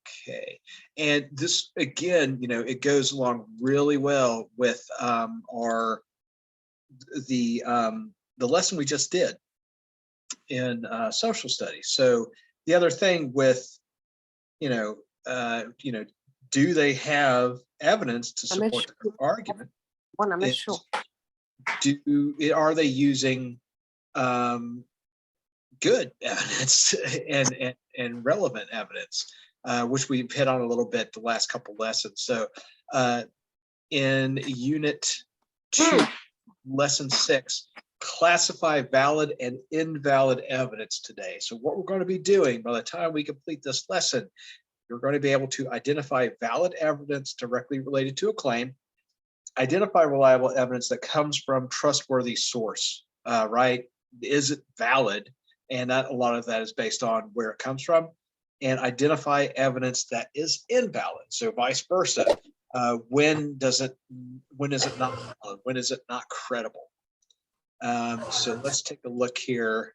Okay, and this again, it goes along really well with the lesson we just did in social studies. So the other thing with you know do they have evidence to support the argument? Is, are they using good evidence and relevant evidence, which we've hit on a little bit the last couple lessons. So in Unit 2, Lesson 6, classify valid and invalid evidence today. So what we're going to be doing by the time we complete this lesson, you're going to be able to identify valid evidence directly related to a claim, identify reliable evidence that comes from trustworthy source, right? Is it valid? And that a lot of that is based on where it comes from, and identify evidence that is invalid. So vice versa. When is it not valid? When is it not credible? So let's take a look here.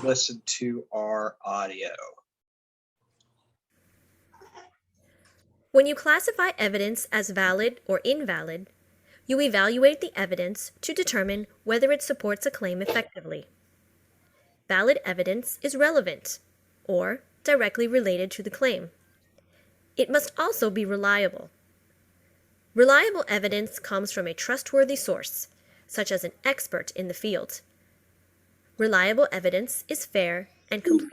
Listen to our audio. When you classify evidence as valid or invalid, you evaluate the evidence to determine whether it supports a claim effectively. Valid evidence is relevant or directly related to the claim. It must also be reliable. Reliable evidence comes from a trustworthy source, such as an expert in the field. Reliable evidence is fair and complete.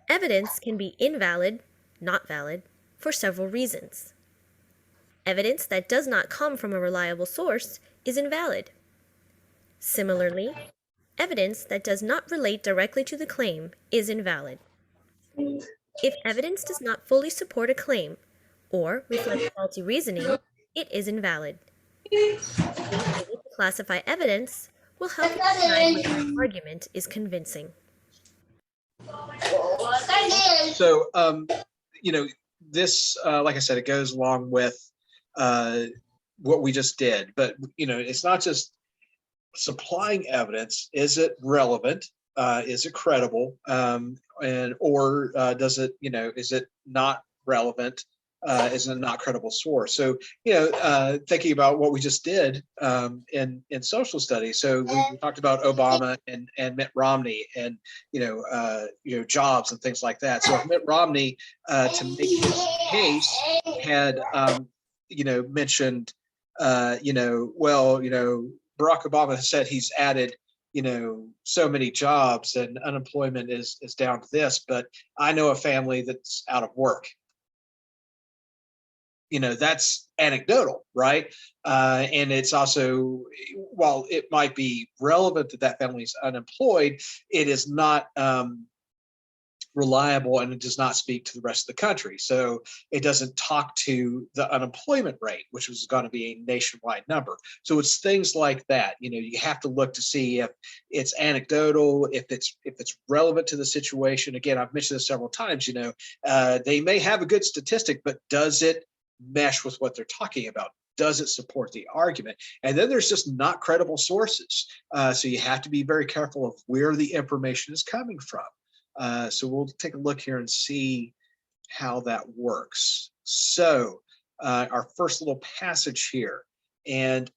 Evidence can be invalid, not valid, for several reasons. Evidence that does not come from a reliable source is invalid. Similarly, evidence that does not relate directly to the claim is invalid. If evidence does not fully support a claim or reflect faulty reasoning, it is invalid. Being able to classify evidence will help you decide whether an argument is convincing. So, this, like I said, it goes along with what we just did, but, it's not just supplying evidence. Is it relevant? Is it credible? Or does it, is it not relevant? Is it not credible source? So, thinking about what we just did in social studies. So we talked about Obama and Mitt Romney and, jobs and things like that. So if Mitt Romney, to make his case, had, mentioned, Barack Obama has said he's added, so many jobs and unemployment is down to this, but I know a family that's out of work. That's anecdotal, right? And it's also, while it might be relevant that family's unemployed, it is not reliable, and it does not speak to the rest of the country. So it doesn't talk to the unemployment rate, which was going to be a nationwide number. So it's things like that. You have to look to see if it's anecdotal, if it's relevant to the situation. Again, I've mentioned this several times. They may have a good statistic, but does it mesh with what they're talking about? Does it support the argument? And then there's just not credible sources. So you have to be very careful of where the information is coming from. So we'll take a look here and see how that works. So our first little passage here, and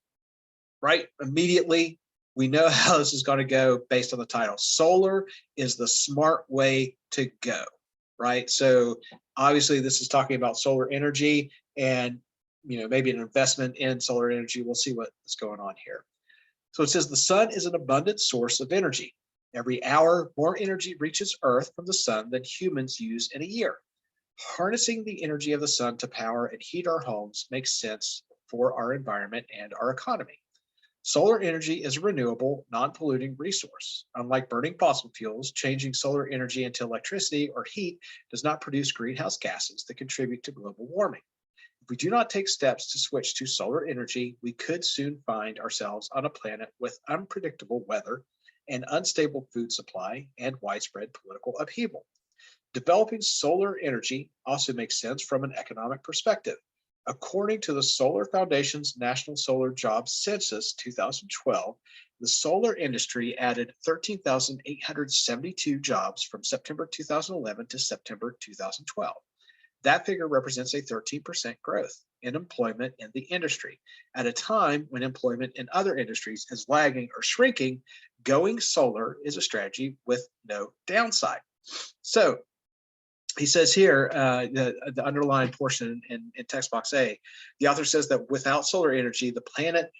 right immediately we know how this is going to go based on the title. Solar is the smart way to go, right? So obviously this is talking about solar energy and maybe an investment in solar energy. We'll see what's going on here. So it says the sun is an abundant source of energy. Every hour, more energy reaches Earth from the sun than humans use in a year. Harnessing the energy of the sun to power and heat our homes makes sense for our environment and our economy. Solar energy is a renewable, non-polluting resource. Unlike burning fossil fuels, changing solar energy into electricity or heat does not produce greenhouse gases that contribute to global warming. If we do not take steps to switch to solar energy, we could soon find ourselves on a planet with unpredictable weather, an unstable food supply, and widespread political upheaval. Developing solar energy also makes sense from an economic perspective. According to the Solar Foundation's National Solar Jobs Census 2012, the solar industry added 13,872 jobs from September 2011 to September 2012. That figure represents a 13% growth in employment in the industry. At a time when employment in other industries is lagging or shrinking, going solar is a strategy with no downside. So he says here, the underlined portion in text box A, the author says that without solar energy, the planet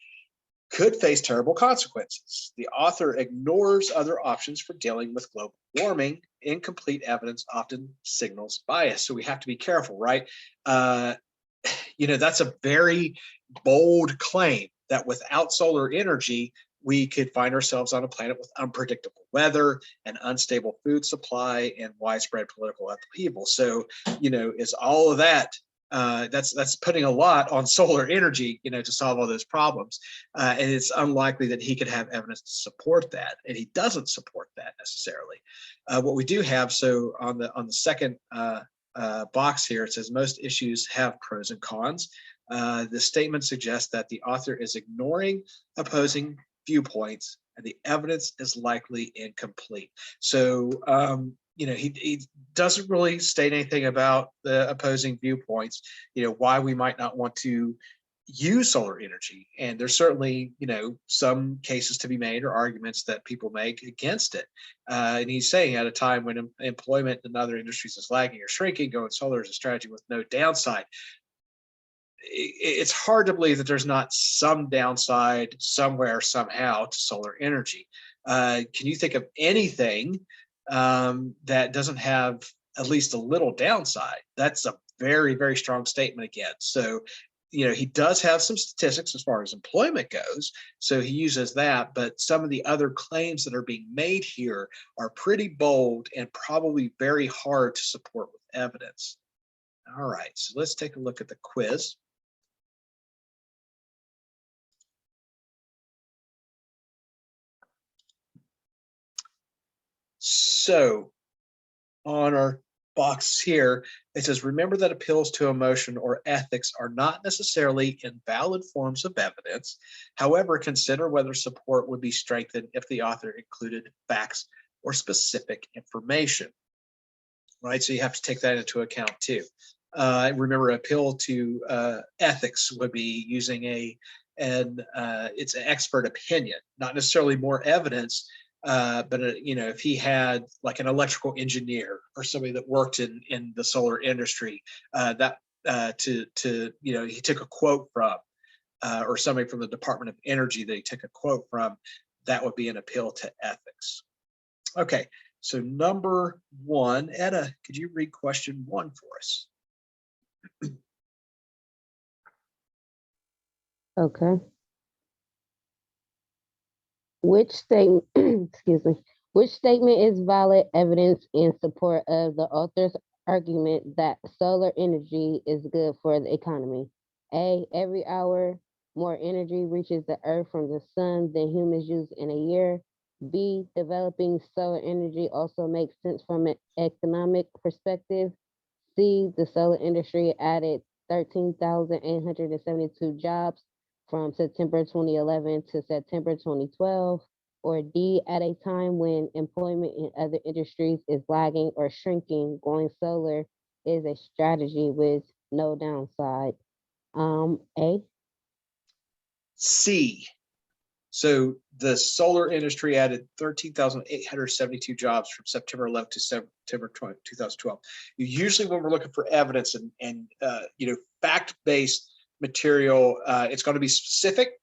could face terrible consequences. The author ignores other options for dealing with global warming. Incomplete evidence often signals bias. So we have to be careful, right? That's a very bold claim that without solar energy, we could find ourselves on a planet with unpredictable weather, an unstable food supply, and widespread political upheaval. So, is all of that that's putting a lot on solar energy, to solve all those problems. And it's unlikely that he could have evidence to support that. And he doesn't support that necessarily. What we do have, so on the second box here, it says most issues have pros and cons. The statement suggests that the author is ignoring opposing viewpoints and the evidence is likely incomplete. So, he doesn't really state anything about the opposing viewpoints, why we might not want to use solar energy. And there's certainly, some cases to be made or arguments that people make against it. And he's saying at a time when employment in other industries is lagging or shrinking, going solar is a strategy with no downside. It's hard to believe that there's not some downside somewhere, somehow to solar energy. Can you think of anything that doesn't have at least a little downside? That's a very, very strong statement again. So, he does have some statistics as far as employment goes. So he uses that, but some of the other claims that are being made here are pretty bold and probably very hard to support with evidence. All right, so let's take a look at the quiz. So on our box here, it says, remember that appeals to emotion or ethics are not necessarily invalid forms of evidence. However, consider whether support would be strengthened if the author included facts or specific information. Right, so you have to take that into account too. Remember, appeal to ethics would be using it's an expert opinion, not necessarily more evidence. But if he had like an electrical engineer or somebody that worked in the solar industry, he took a quote from, or somebody from the Department of Energy that he took a quote from, that would be an appeal to ethics. Okay, so number one, Etta, could you read question 1 for us? Okay. Which statement, excuse me, which statement is valid evidence in support of the author's argument that solar energy is good for the economy? A, every hour more energy reaches the earth from the sun than humans use in a year. B, developing solar energy also makes sense from an economic perspective. C, the solar industry added 13,872 jobs from September 2011 to September 2012, or D, at a time when employment in other industries is lagging or shrinking, going solar is a strategy with no downside. A. C. So the solar industry added 13,872 jobs from September 11 to September 2012. Usually when we're looking for evidence and fact-based material, it's going to be specific.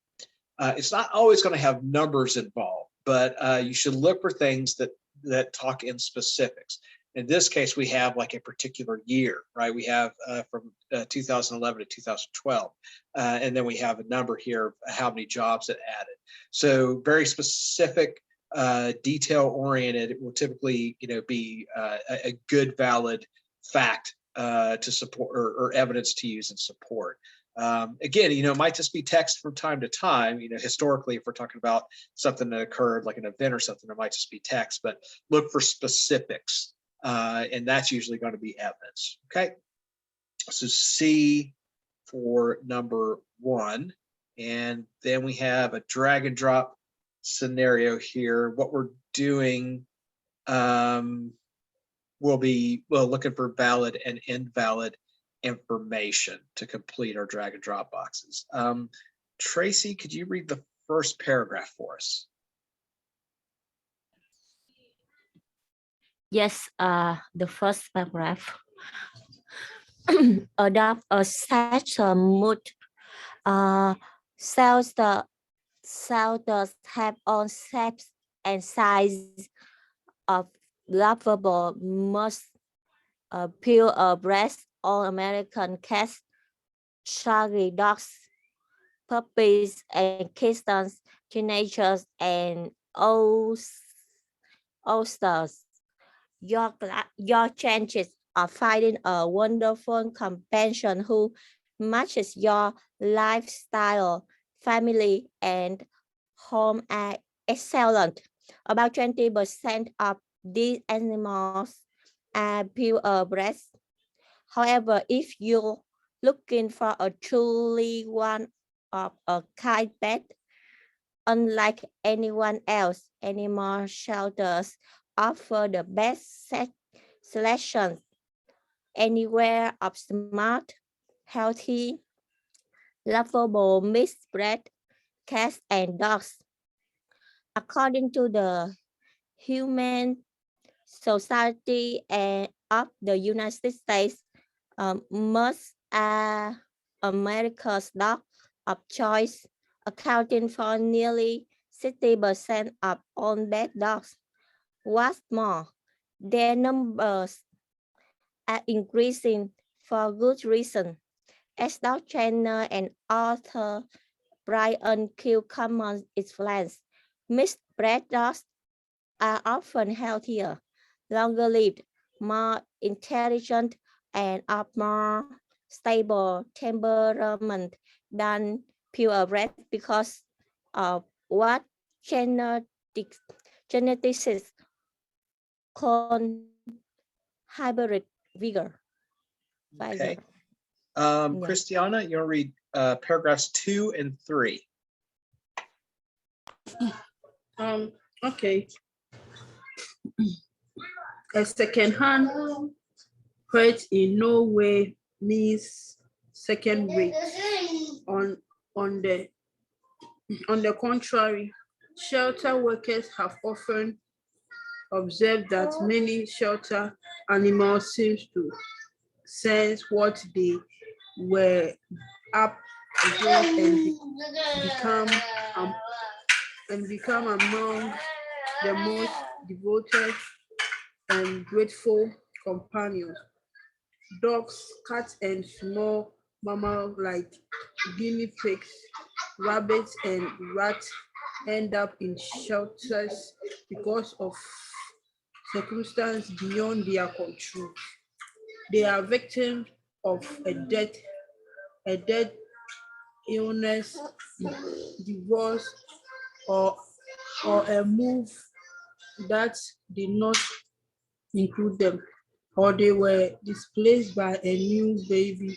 It's not always going to have numbers involved, but you should look for things that talk in specifics. In this case, we have like a particular year, right? We have from 2011 to 2012. And then we have a number here of how many jobs it added. So very specific, detail-oriented. It will typically, be a good, valid fact to support or evidence to use in support. Again, it might just be text from time to time. Historically, if we're talking about something that occurred, like an event or something, it might just be text. But look for specifics. And that's usually going to be evidence. Okay, so C for number 1, and then we have a drag and drop scenario here. What we're doing, we'll be looking for valid and invalid information to complete our drag and drop boxes. Tracy, could you read the first paragraph for us? Yes, the first paragraph. Adopt a such a mood. Cells does have all shapes and size of lovable most pure breast all American cats, shaggy dogs, puppies and kittens, teenagers and oldsters. Your chances of finding a wonderful companion who matches your lifestyle, family, and home are excellent. About 20% of these animals are purebred. However, if you're looking for a truly one of a kind pet, unlike anyone else, animal shelters offer the best selections anywhere of smart, healthy, lovable mixed breed cats and dogs. According to the Human Society of the United States, most are America's dog of choice, accounting for nearly 60% of all pet dogs. What's more, their numbers are increasing for good reason. As dog trainer and author Brian Q. Commons explains, mixed breed dogs are often healthier, longer lived, more intelligent, and of more stable temperament than purebred because of what geneticists call hybrid vigor. Okay. Yeah. Christiana, you want to read paragraphs 2 and 3? Okay. A second-hand pet in no way means second rate. On the contrary, shelter workers have often observed that many shelter animals seem to sense what they were up against and become among the most devoted and grateful companions. Dogs, cats, and small mammals like guinea pigs, rabbits, and rats end up in shelters because of circumstances beyond their control. They are victims of a death, illness, divorce, or a move that did not include them, or they were displaced by a new baby,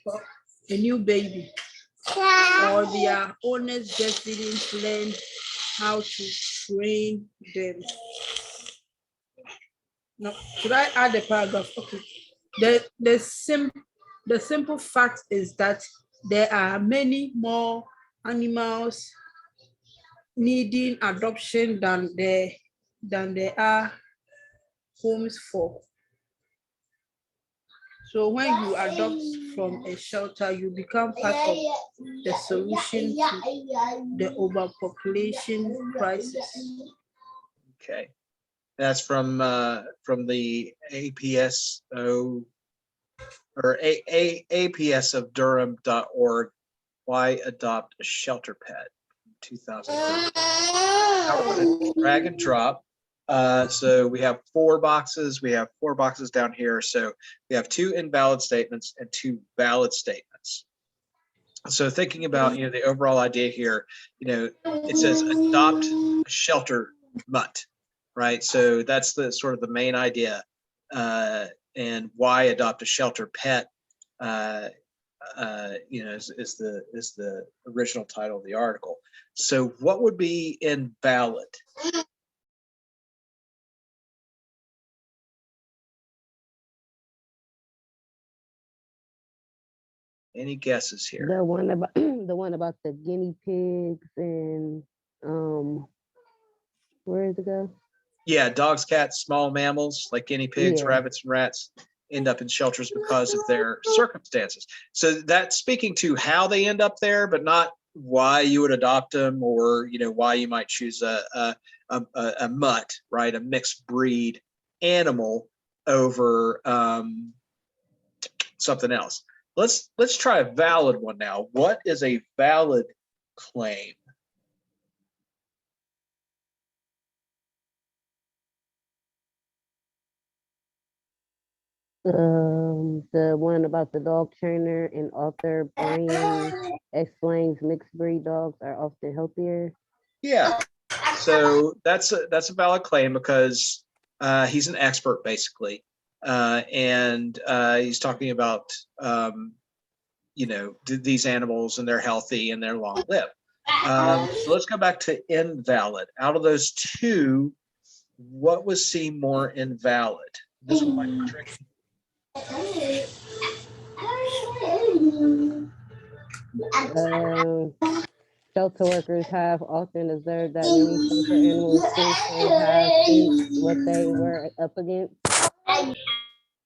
or their owners just didn't learn how to train them. Now, should I add a paragraph? Okay. The simple fact is that there are many more animals needing adoption than there are homes for. So when you adopt from a shelter, you become part of the solution to the overpopulation crisis. Okay. That's from the APSO or APS of Durham.org. Why adopt a shelter pet? 2003. Now we're going to drag and drop. So we have 4 boxes. We have 4 boxes down here. So we have 2 invalid statements and 2 valid statements. So thinking about the overall idea here, it says adopt a shelter mutt, right? So that's the sort of the main idea. And why adopt a shelter pet? is the original title of the article. So what would be invalid? Any guesses here? The one about the guinea pigs and where does it go? Yeah, dogs, cats, small mammals like guinea pigs, Yeah. rabbits, and rats end up in shelters because of their circumstances. So that's speaking to how they end up there, but not why you would adopt them, or why you might choose a mutt, right, a mixed breed animal over something else. Let's try a valid one now. What is a valid claim? The one about the dog trainer and author Brian explains mixed breed dogs are often healthier. Yeah. So that's a valid claim because he's an expert basically, and he's talking about these animals and they're healthy and they're long lived. So let's go back to invalid. Out of those two, what was seen more invalid? This one might be tricky. Shelter workers have often observed that many shelter animals seem to have seen what they were up against.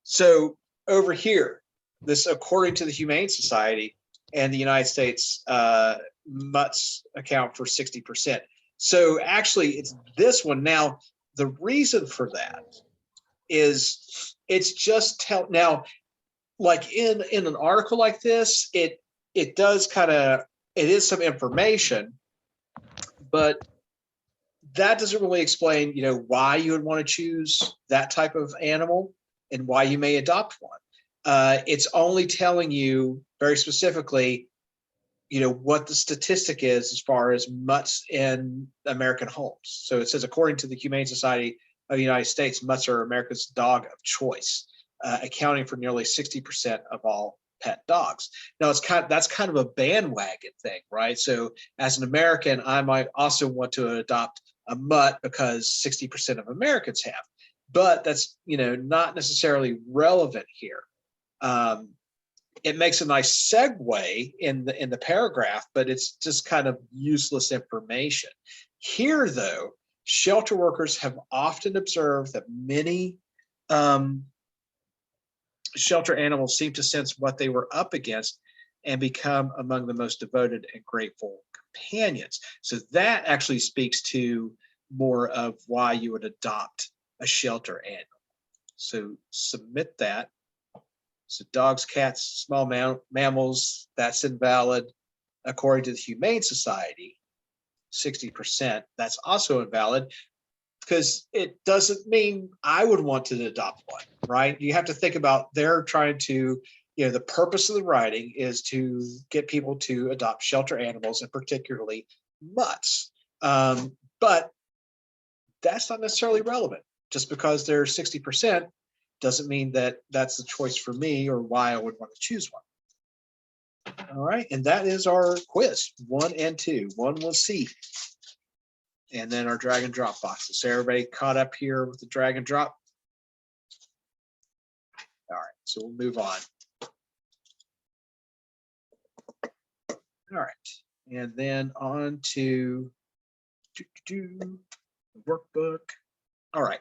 So over here, this, according to the Humane Society and the United States, mutts account for 60%. So actually, it's this one. Now, the reason for that is it's just now, like in an article like this, it does it is some information, but that doesn't really explain, why you would want to choose that type of animal and why you may adopt one. It's only telling you very specifically, what the statistic is as far as mutts in American homes. So it says, according to the Humane Society of the United States, mutts are America's dog of choice, accounting for nearly 60% of all pet dogs. Now that's kind of a bandwagon thing, right? So as an American, I might also want to adopt a mutt because 60% of Americans have, but that's not necessarily relevant here. It makes a nice segue in the paragraph, but it's just kind of useless information. Here, though, shelter workers have often observed that many shelter animals seem to sense what they were up against and become among the most devoted and grateful companions. So that actually speaks to more of why you would adopt a shelter animal. So submit that. So dogs, cats, small mammals, that's invalid. According to the Humane Society, 60%, that's also invalid because it doesn't mean I would want to adopt one, right? You have to think about they're trying to, the purpose of the writing is to get people to adopt shelter animals and particularly mutts. But that's not necessarily relevant. Just because they're 60% doesn't mean that that's the choice for me or why I would want to choose one. All right, and that is our quiz, 1 and 2. 1 was C. And then our drag and drop boxes. So everybody caught up here with the drag and drop? All right, so we'll move on. All right, and then on to the workbook. All right.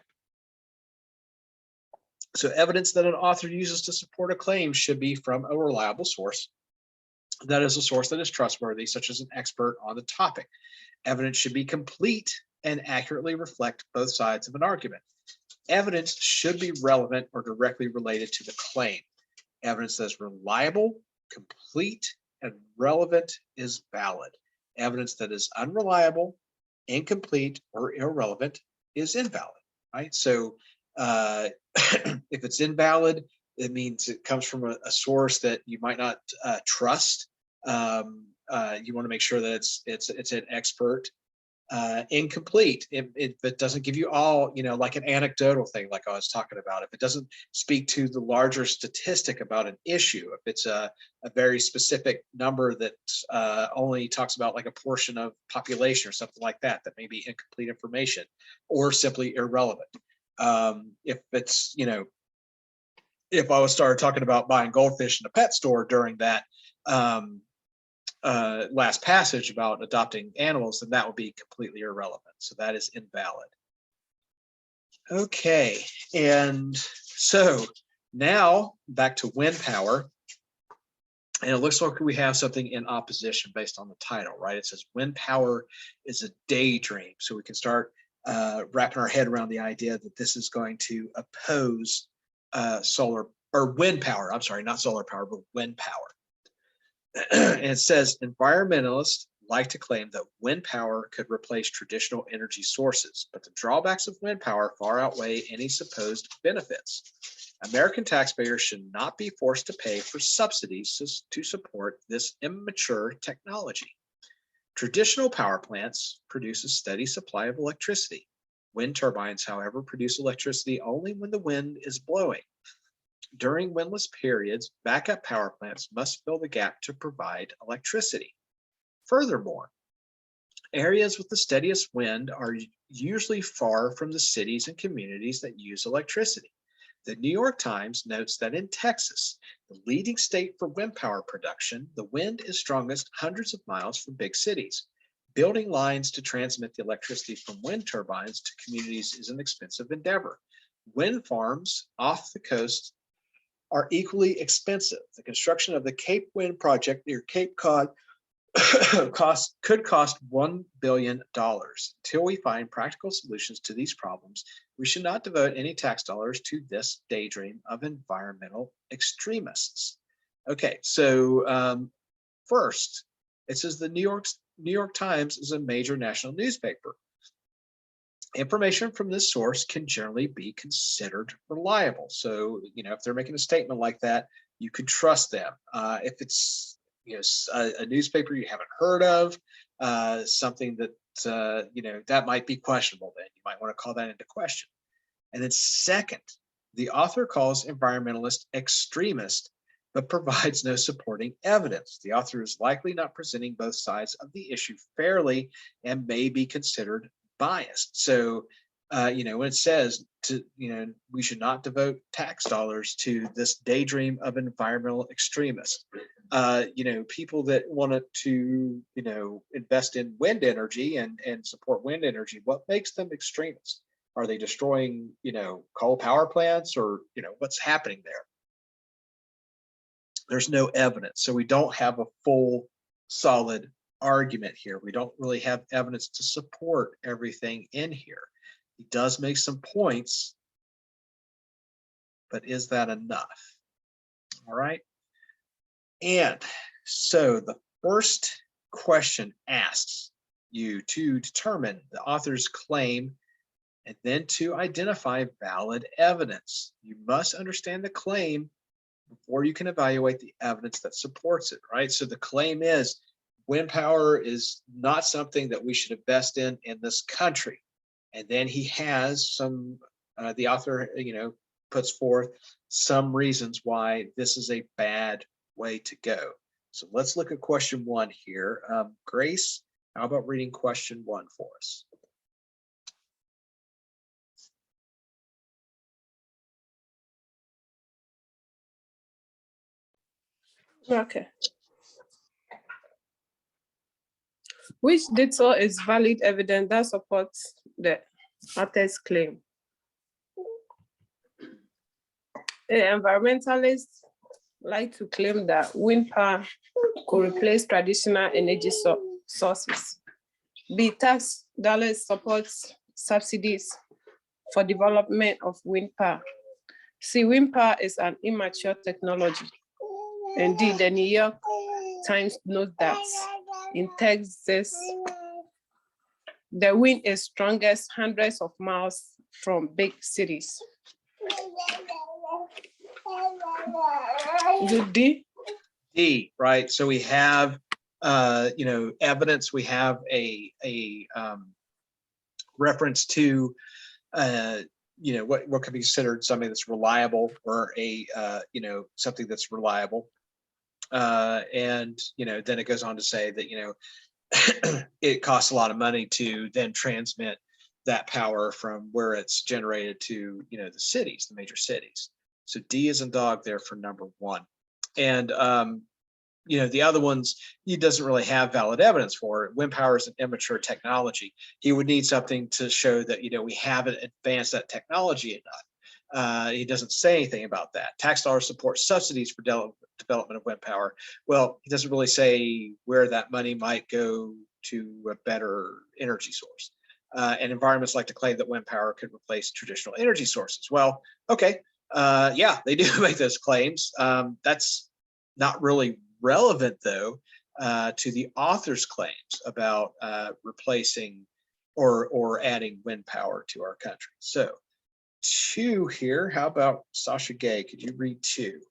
So evidence that an author uses to support a claim should be from a reliable source. That is a source that is trustworthy, such as an expert on the topic. Evidence should be complete and accurately reflect both sides of an argument. Evidence should be relevant or directly related to the claim. Evidence that is reliable, complete, and relevant is valid. Evidence that is unreliable, incomplete, or irrelevant is invalid, right? So if it's invalid, it means it comes from a source that you might not trust. You want to make sure that it's an expert. incomplete. If it doesn't give you all, like an anecdotal thing, like I was talking about, if it doesn't speak to the larger statistic about an issue, if it's a very specific number that only talks about like a portion of population or something like that, that may be incomplete information or simply irrelevant. If it's, if I was started talking about buying goldfish in a pet store during that last passage about adopting animals, then that would be completely irrelevant. So that is invalid. Okay, and so now back to wind power. And it looks like we have something in opposition based on the title, right? It says wind power is a daydream. So we can start wrapping our head around the idea that this is going to oppose solar or wind power. I'm sorry, not solar power, but wind power. And it says environmentalists like to claim that wind power could replace traditional energy sources, but the drawbacks of wind power far outweigh any supposed benefits. American taxpayers should not be forced to pay for subsidies to support this immature technology. Traditional power plants produce a steady supply of electricity. Wind turbines, however, produce electricity only when the wind is blowing. During windless periods, backup power plants must fill the gap to provide electricity. Furthermore, areas with the steadiest wind are usually far from the cities and communities that use electricity. The New York Times notes that in Texas, the leading state for wind power production, the wind is strongest hundreds of miles from big cities. Building lines to transmit the electricity from wind turbines to communities is an expensive endeavor. Wind farms off the coast are equally expensive. The construction of the Cape Wind project near Cape Cod could cost $1 billion. Until we find practical solutions to these problems, we should not devote any tax dollars to this daydream of environmental extremists. Okay, so first, it says the New York Times is a major national newspaper. Information from this source can generally be considered reliable. So, if they're making a statement like that, you could trust them. If it's a newspaper you haven't heard of, something that that might be questionable, then you might want to call that into question. And then second, the author calls environmentalists extremist, but provides no supporting evidence. The author is likely not presenting both sides of the issue fairly and may be considered biased. So, when it says we should not devote tax dollars to this daydream of environmental extremists, people that wanted to, invest in wind energy and support wind energy, what makes them extremists? Are they destroying, coal power plants, or, what's happening there? There's no evidence. So we don't have a full, solid argument here. We don't really have evidence to support everything in here. He does make some points, but is that enough? All right. And so the first question asks you to determine the author's claim and then to identify valid evidence. You must understand the claim before you can evaluate the evidence that supports it, right? So the claim is wind power is not something that we should invest in this country. And then he has some, the author, puts forth some reasons why this is a bad way to go. So let's look at question one here. Grace, how about reading question one for us? Okay. Which data is valid evidence that supports the author's claim? Environmentalists like to claim that wind power could replace traditional energy sources. B, tax dollars supports subsidies for development of wind power. C, wind power is an immature technology. And D, the New York Times notes that in Texas, the wind is strongest hundreds of miles from big cities. Is it D? D, right? So we have, evidence. We have a reference to what could be considered something that's reliable, or a something that's reliable. And then it goes on to say that it costs a lot of money to then transmit that power from where it's generated to the cities, the major cities. So D is in dog there for number one. And the other ones, he doesn't really have valid evidence for. Wind power is an immature technology. He would need something to show that we haven't advanced that technology enough. He doesn't say anything about that. Tax dollars support subsidies for development of wind power. Well, he doesn't really say where that money might go to a better energy source. And environments like to claim that wind power could replace traditional energy sources. Well, okay, yeah, they do make those claims. That's not really relevant, though, to the author's claims about replacing or adding wind power to our country. So 2 here. How about Sasha Gay? Could you read 2?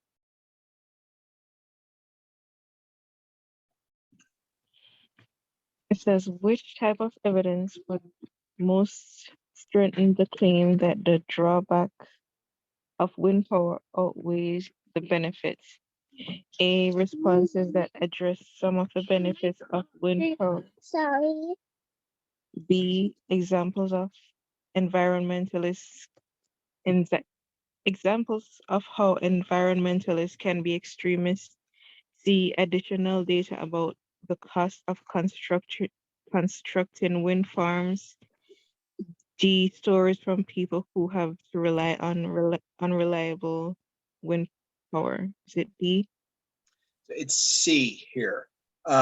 It says, which type of evidence would most strengthen the claim that the drawback of wind power outweighs the benefits? A, responses that address some of the benefits of wind power. Sorry. B, examples of environmentalists, examples of how environmentalists can be extremists. C, additional data about the cost of constructing wind farms. D, stories from people who have to rely on unreliable wind power. Is it D? It's C here. He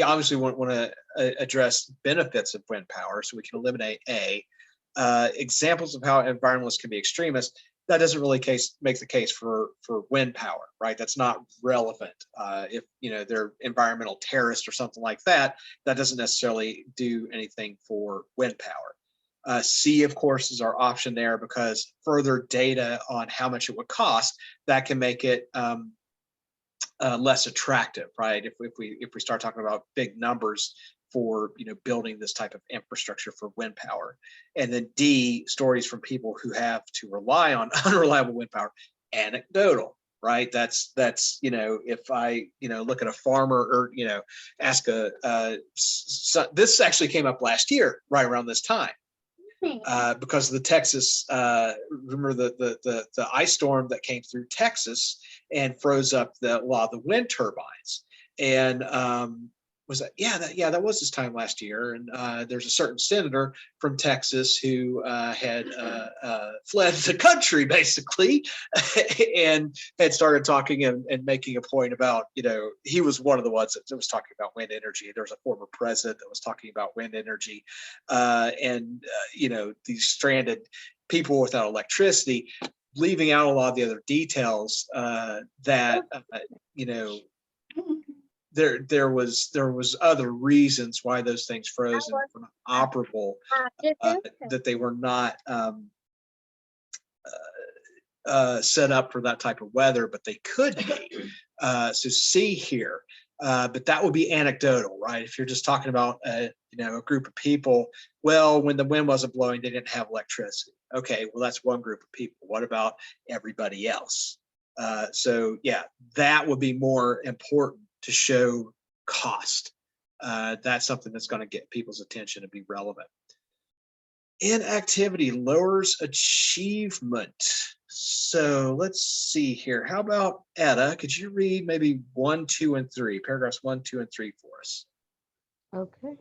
obviously want to address benefits of wind power, so we can eliminate A. Examples of how environmentalists can be extremists. That doesn't really make the case for wind power, right? That's not relevant. If they're environmental terrorists or something like that, that doesn't necessarily do anything for wind power. C, of course, is our option there, because further data on how much it would cost, that can make it less attractive, right? If we start talking about big numbers for building this type of infrastructure for wind power. And then D, stories from people who have to rely on unreliable wind power, anecdotal, right? That's if I look at a farmer, or ask this actually came up last year right around this time, because of the Texas, remember the ice storm that came through Texas and froze up a lot of the wind turbines. And was that? Yeah, that was this time last year. And there's a certain senator from Texas who had fled the country, basically, and had started talking and making a point about, he was one of the ones that was talking about wind energy. There was a former president that was talking about wind energy, and these stranded people without electricity, leaving out a lot of the other details that there was other reasons why those things froze and were not operable, that they were not set up for that type of weather, but they could be. So C here, but that would be anecdotal, right? If you're just talking about a group of people, well, when the wind wasn't blowing, they didn't have electricity. Okay, well, that's one group of people. What about everybody else? So yeah, that would be more important to show cost. That's something that's going to get people's attention and be relevant. Inactivity lowers achievement. So let's see here. How about Etta? Could you read maybe 1, 2, and 3, paragraphs 1, 2, and 3 for us? Okay.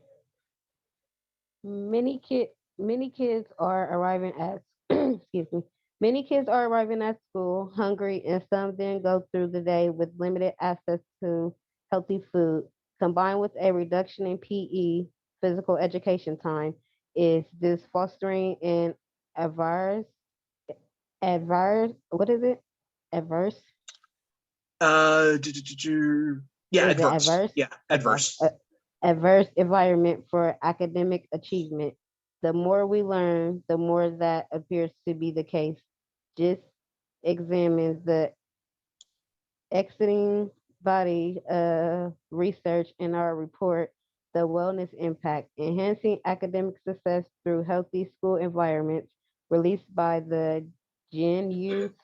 Many kids are arriving at excuse me. Many kids are arriving at school hungry, and some then go through the day with limited access to healthy food. Combined with a reduction in PE, physical education time, is this fostering an adverse, what is it? Adverse? Yeah, Is it adverse. adverse? Yeah, adverse. Adverse environment for academic achievement. The more we learn, the more that appears to be the case. Just examines the exiting body research in our report the wellness impact, enhancing academic success through healthy school environments, released by the Gen Youth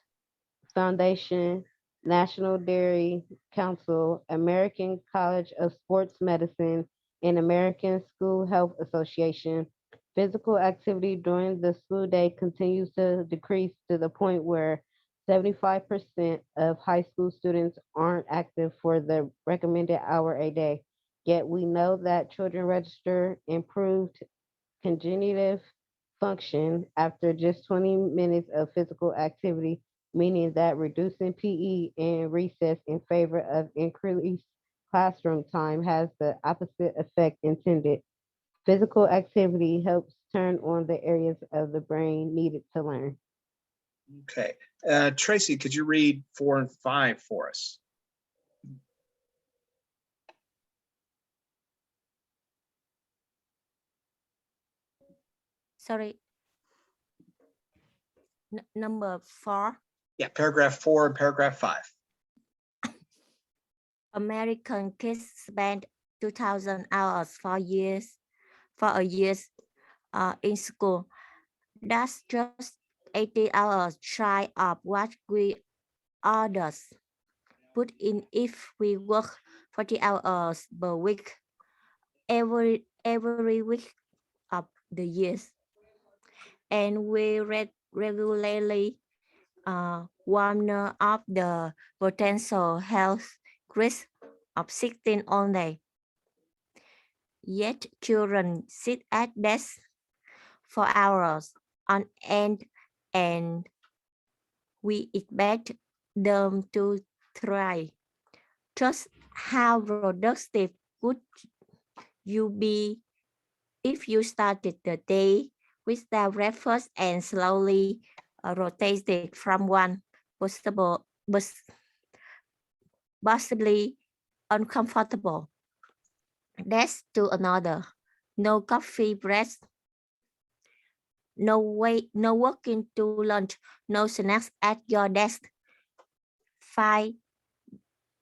Foundation, National Dairy Council, American College of Sports Medicine, and American School Health Association. Physical activity during the school day continues to decrease to the point where 75% of high school students aren't active for the recommended hour a day. Yet we know that children register improved cognitive function after just 20 minutes of physical activity, meaning that reducing PE and recess in favor of increased classroom time has the opposite effect intended. Physical activity helps turn on the areas of the brain needed to learn. Okay. Tracy, could you read 4 and 5 for us? Sorry. Number 4. Yeah, paragraph 4 and paragraph 5. American kids spend 2,000 hours for a year in school. That's just 80 hours shy of what we others put in if we work 40 hours per week every week of the years. And we regularly warn of the potential health risk of sitting all day. Yet children sit at desks for hours on end, and we expect them to try. Just how productive would you be if you started the day without breakfast and slowly rotated from one possibly uncomfortable desk to another? No coffee breaks, no working to lunch, no snacks at your desk. Find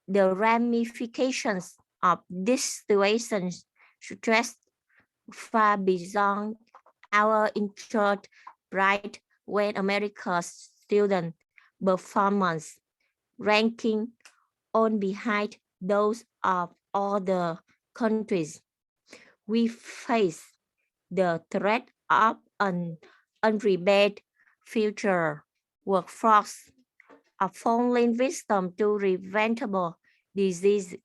the ramifications of this situation stress far beyond our introvert bright when America's student performance ranking on behind those of other countries. We face the threat of an unprepared future workforce, of falling wisdom to preventable disease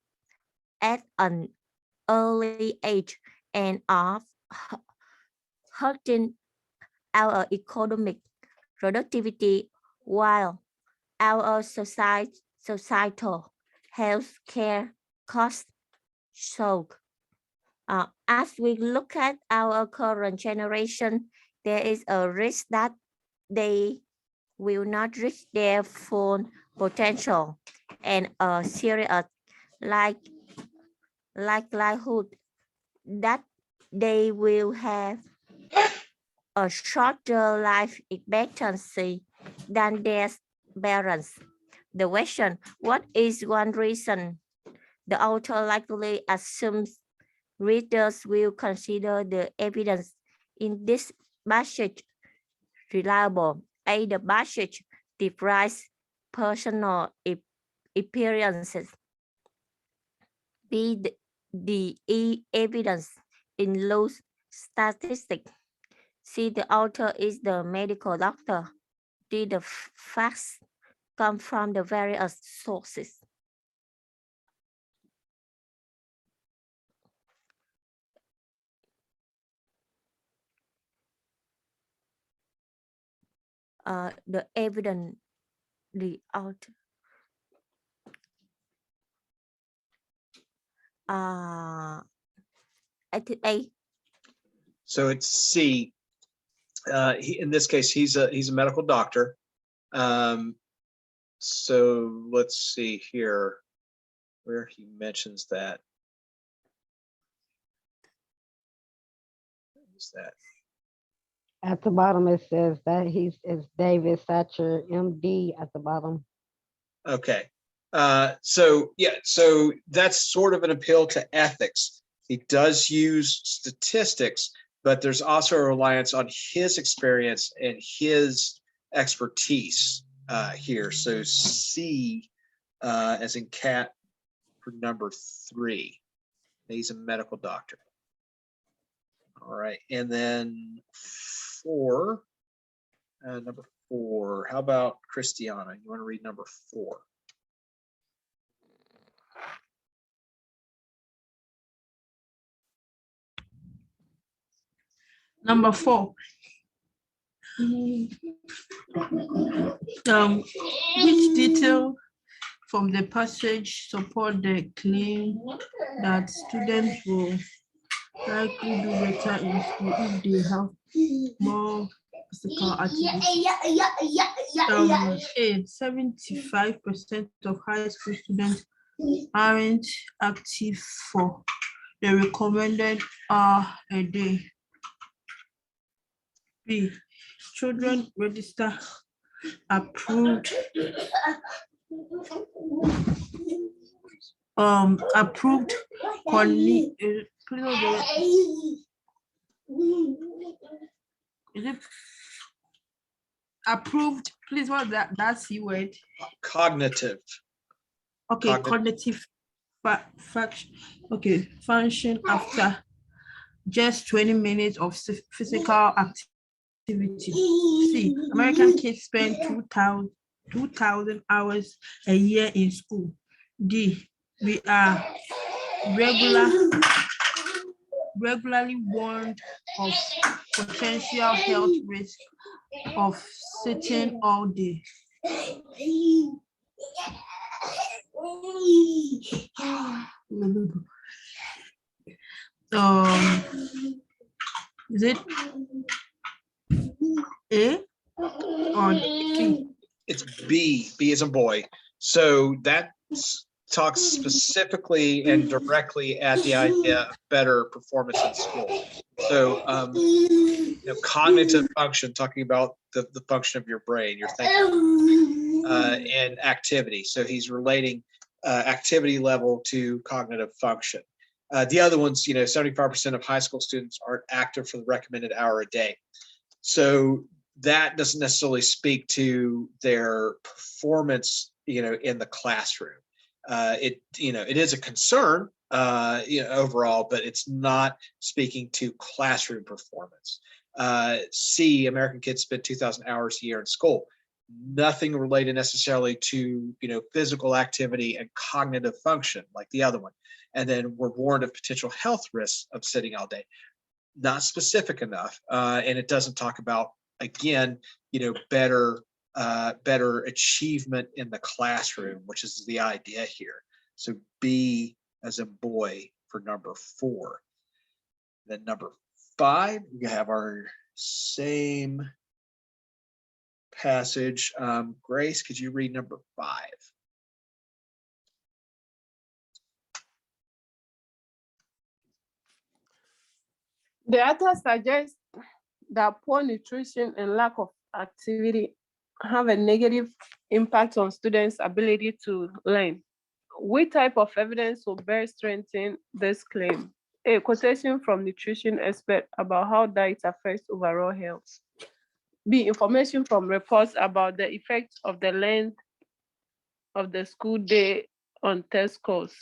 at an early age, and of hurting our economic productivity while our societal health care costs soak. As we look at our current generation, there is a risk that they will not reach their full potential, and a serious likelihood that they will have a shorter life expectancy than their parents. The question, what is one reason? The author likely assumes readers will consider the evidence in this passage reliable. A, the passage derives personal experiences. B, the evidence includes statistics. C, the author is the medical doctor. D, the facts come from the various sources. The evidence, the author. I think A. So it's C. In this case, he's a medical doctor. So let's see here where he mentions that. What is that? At the bottom, it says that is David Satcher, MD, at the bottom. Okay. So yeah, so that's sort of an appeal to ethics. He does use statistics, but there's also a reliance on his experience and his expertise here. So C, as in cat, for number 3. He's a medical doctor. All right, and then 4, number 4. How about Christiana? You want to read number 4? Number 4. Which detail from the passage support the claim that students will likely do better in school if they have more physical activity? 75% of high school students aren't active for the recommended hour a day. B, children register approved is it approved, please, what that C word? Cognitive. Okay, cognitive function after just 20 minutes of physical activity. See, American kids spend 2,000 hours a year in school. D, we are regularly warned of potential health risk of sitting all day. Is it A or B? It's B. B as a boy. So that talks specifically and directly at the idea of better performance in school. So cognitive function, talking about the function of your brain, your thinking, and activity. So he's relating activity level to cognitive function. The other ones, 75% of high school students aren't active for the recommended hour a day. So that doesn't necessarily speak to their performance, in the classroom. It is a concern, overall, but it's not speaking to classroom performance. C, American kids spend 2,000 hours a year in school. Nothing related necessarily to, physical activity and cognitive function like the other one. And then we're warned of potential health risks of sitting all day. Not specific enough. And it doesn't talk about, again, better achievement in the classroom, which is the idea here. So B as a boy for number 4. Then number 5, we have our same passage. Grace, could you read number 5? The author suggests that poor nutrition and lack of activity have a negative impact on students' ability to learn. What type of evidence will best strengthen this claim? A quotation from nutrition expert about how diet affects overall health. B, information from reports about the effect of the length of the school day on test scores.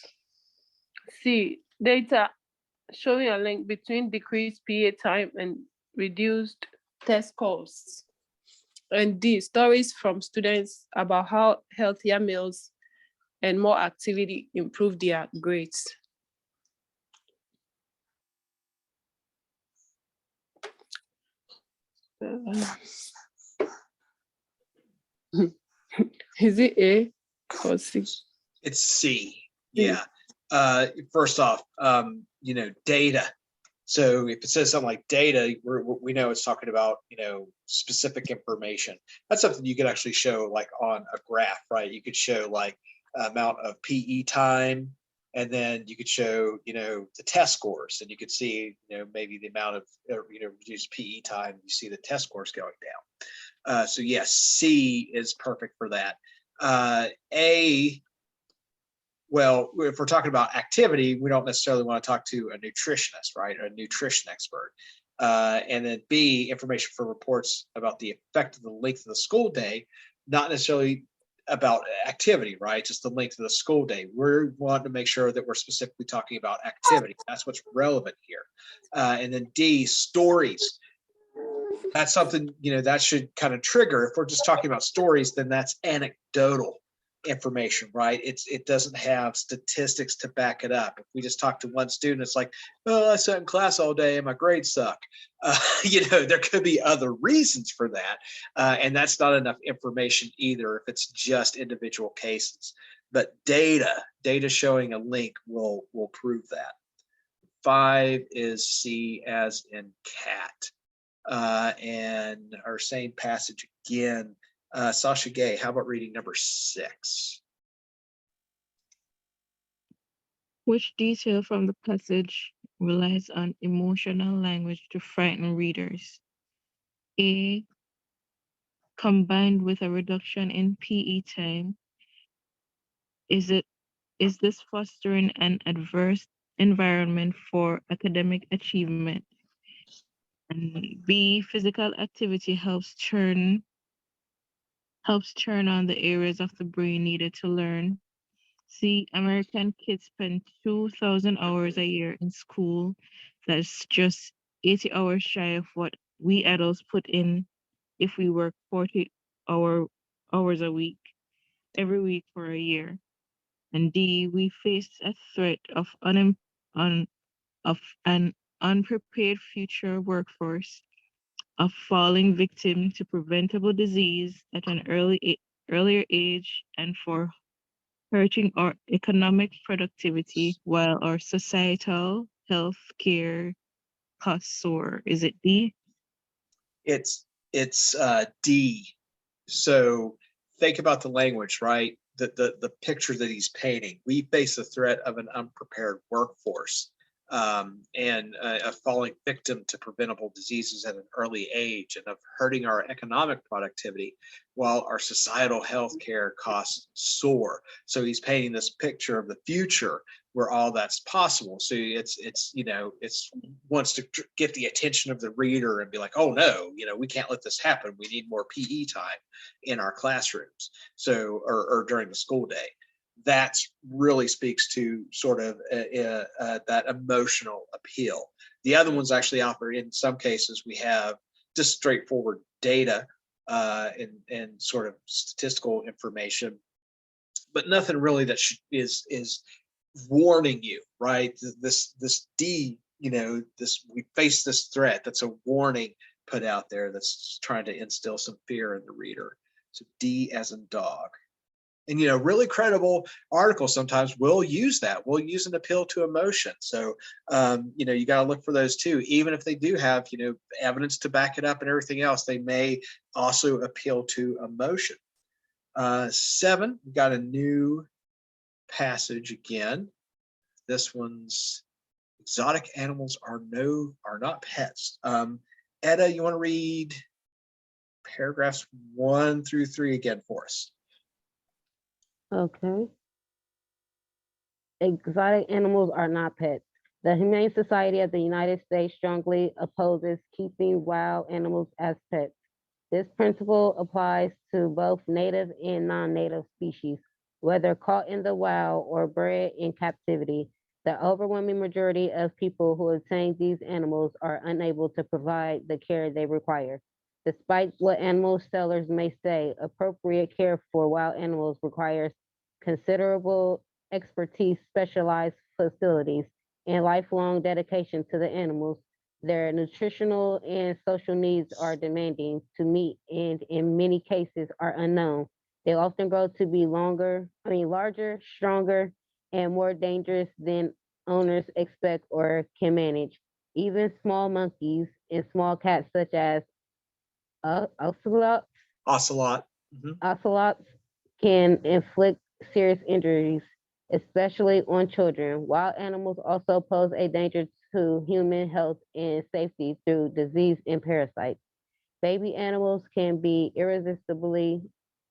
C, data showing a link between decreased PA time and reduced test scores. And D, stories from students about how healthier meals and more activity improve their grades. Is it A or C? It's C. Yeah. First off, data. So if it says something like data, we know it's talking about, specific information. That's something you could actually show like on a graph, right? You could show like amount of PE time, and then you could show, the test scores, and you could see, maybe the amount of, reduced PE time, you see the test scores going down. So yes, C is perfect for that. A, Well, if we're talking about activity, we don't necessarily want to talk to a nutritionist, right? A nutrition expert. And then B, information for reports about the effect of the length of the school day, not necessarily about activity, right? Just the length of the school day. We're wanting to make sure that we're specifically talking about activity. That's what's relevant here. And then D, stories. That's something, that should kind of trigger. If we're just talking about stories, then that's anecdotal information, right? It doesn't have statistics to back it up. If we just talk to one student, it's like, oh, I sat in class all day and my grades suck. There could be other reasons for that. And that's not enough information either if it's just individual cases. But data showing a link will prove that. 5 is C as in cat. And our same passage again. Sasha Gay, how about reading number 6? Which detail from the passage relies on emotional language to frighten readers? A, combined with a reduction in PE time, is this fostering an adverse environment for academic achievement? And B, physical activity helps turn on the areas of the brain needed to learn. C, American kids spend 2,000 hours a year in school. That's just 80 hours shy of what we adults put in if we work 40 hours a week, every week for a year. And D, we face a threat of an unprepared future workforce, of falling victim to preventable disease at an earlier age, and for hurting our economic productivity while our societal health care costs soar. Is it D? It's D. So think about the language, right? The picture that he's painting. We face the threat of an unprepared workforce, and a falling victim to preventable diseases at an early age, and of hurting our economic productivity while our societal health care costs soar. So he's painting this picture of the future where all that's possible. So it's wants to get the attention of the reader and be like, oh no, we can't let this happen. We need more PE time in our classrooms. So or during the school day. That really speaks to sort of that emotional appeal. The other ones actually offer, in some cases, we have just straightforward data and sort of statistical information, but nothing really that is warning you, right? This D, we face this threat. That's a warning put out there that's trying to instill some fear in the reader. So D as in dog. And really credible articles sometimes will use that. We'll use an appeal to emotion. So you got to look for those too. Even if they do have evidence to back it up and everything else, they may also appeal to emotion. 7, we've got a new passage again. This one's exotic animals are not pets. Etta, you want to read paragraphs 1 through 3 again for us? Okay. Exotic animals are not pets. The Humane Society of the United States strongly opposes keeping wild animals as pets. This principle applies to both native and non-native species, whether caught in the wild or bred in captivity. The overwhelming majority of people who obtain these animals are unable to provide the care they require. Despite what animal sellers may say, appropriate care for wild animals requires considerable expertise, specialized facilities, and lifelong dedication to the animals. Their nutritional and social needs are demanding to meet and in many cases are unknown. They often grow to be larger, stronger, and more dangerous than owners expect or can manage. Even small monkeys and small cats such as ocelots Ocelot. Mhm. ocelots can inflict serious injuries, especially on children. Wild animals also pose a danger to human health and safety through disease and parasites. Baby animals can be irresistibly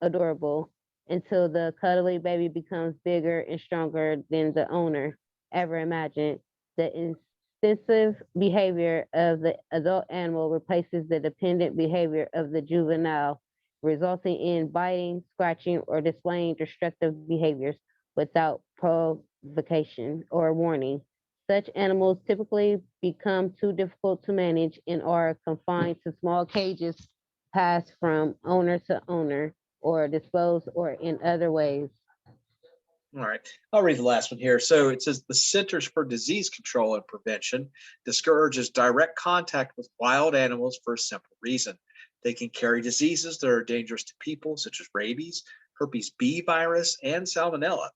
adorable, until the cuddly baby becomes bigger and stronger than the owner ever imagined. The instinctive behavior of the adult animal replaces the dependent behavior of the juvenile, resulting in biting, scratching, or displaying destructive behaviors without provocation or warning. Such animals typically become too difficult to manage and are confined to small cages, passed from owner to owner, or disposed or in other ways. All right, I'll read the last one here. So it says the Centers for Disease Control and Prevention discourages direct contact with wild animals for a simple reason. They can carry diseases that are dangerous to people, such as rabies, herpes B virus, and salmonella.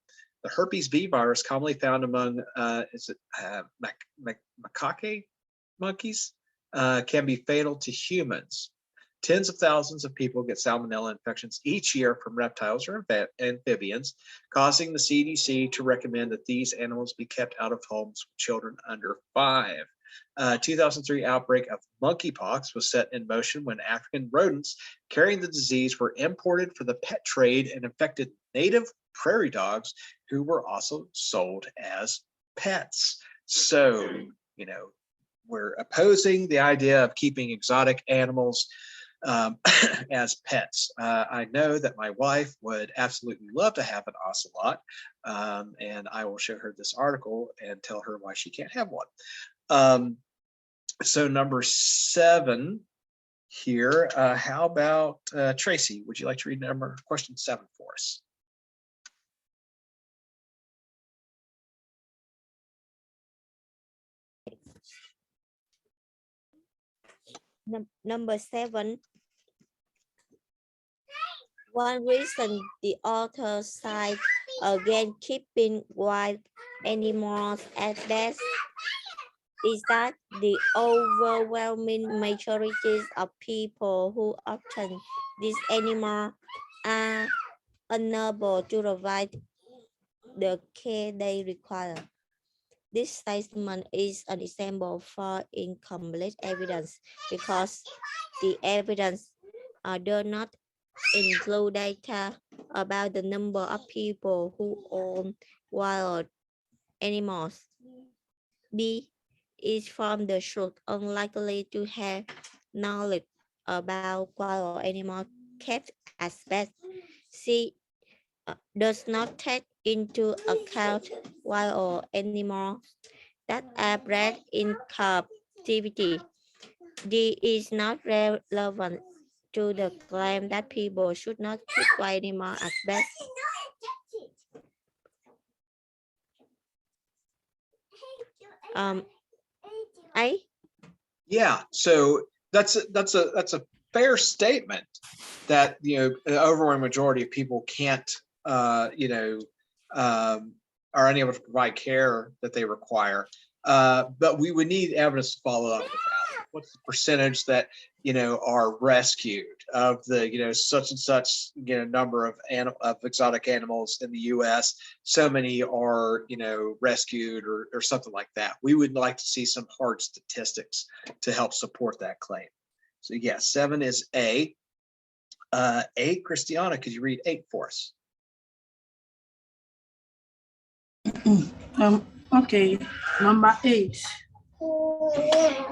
The herpes B virus, commonly found among macaque monkeys, can be fatal to humans. Tens of thousands of people get salmonella infections each year from reptiles or amphibians, causing the CDC to recommend that these animals be kept out of homes with children under 5. 2003 outbreak of monkeypox was set in motion when African rodents carrying the disease were imported for the pet trade and infected native prairie dogs who were also sold as pets. So, we're opposing the idea of keeping exotic animals as pets. I know that my wife would absolutely love to have an ocelot, and I will show her this article and tell her why she can't have one. So number 7 here, how about Tracy? Would you like to read question 7 for us? Number 7. One reason the author cites against keeping wild animals at best is that the overwhelming majority of people who obtain these animals are unable to provide the care they require. This statement is an example for incomplete evidence because the evidence does not include data about the number of people who own wild animals. B is from the truth unlikely to have knowledge about wild animals kept as pets. C does not take into account wild animals that are bred in captivity. D is not relevant to the claim that people should not keep wild animals as pets. A? Yeah, so that's a fair statement that the overwhelming majority of people can't are unable to provide care that they require. But we would need evidence to follow up with that. What's the percentage that are rescued of the such and such number of exotic animals in the U.S. So many are rescued or something like that. We would like to see some hard statistics to help support that claim. So yes, 7 is A. Christiana, could you read 8 for us? Okay, number 8.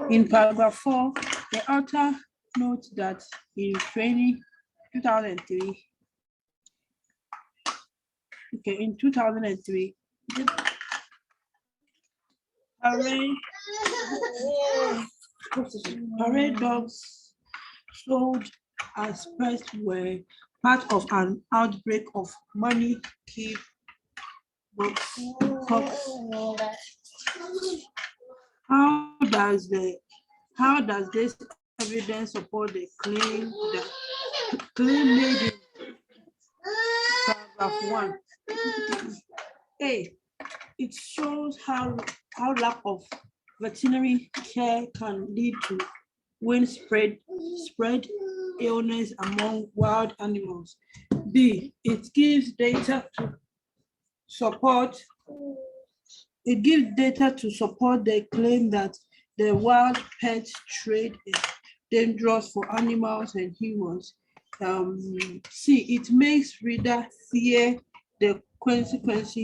In paragraph 4, the author notes that in 2003, parade dogs sold as pets were part of an outbreak of monkeypox. How does this evidence support the claim made in paragraph 1? A, it shows how lack of veterinary care can lead to widespread illness among wild animals. B, it gives data to support the claim that the wild pet trade is dangerous for animals and humans. C, it makes reader fear the consequence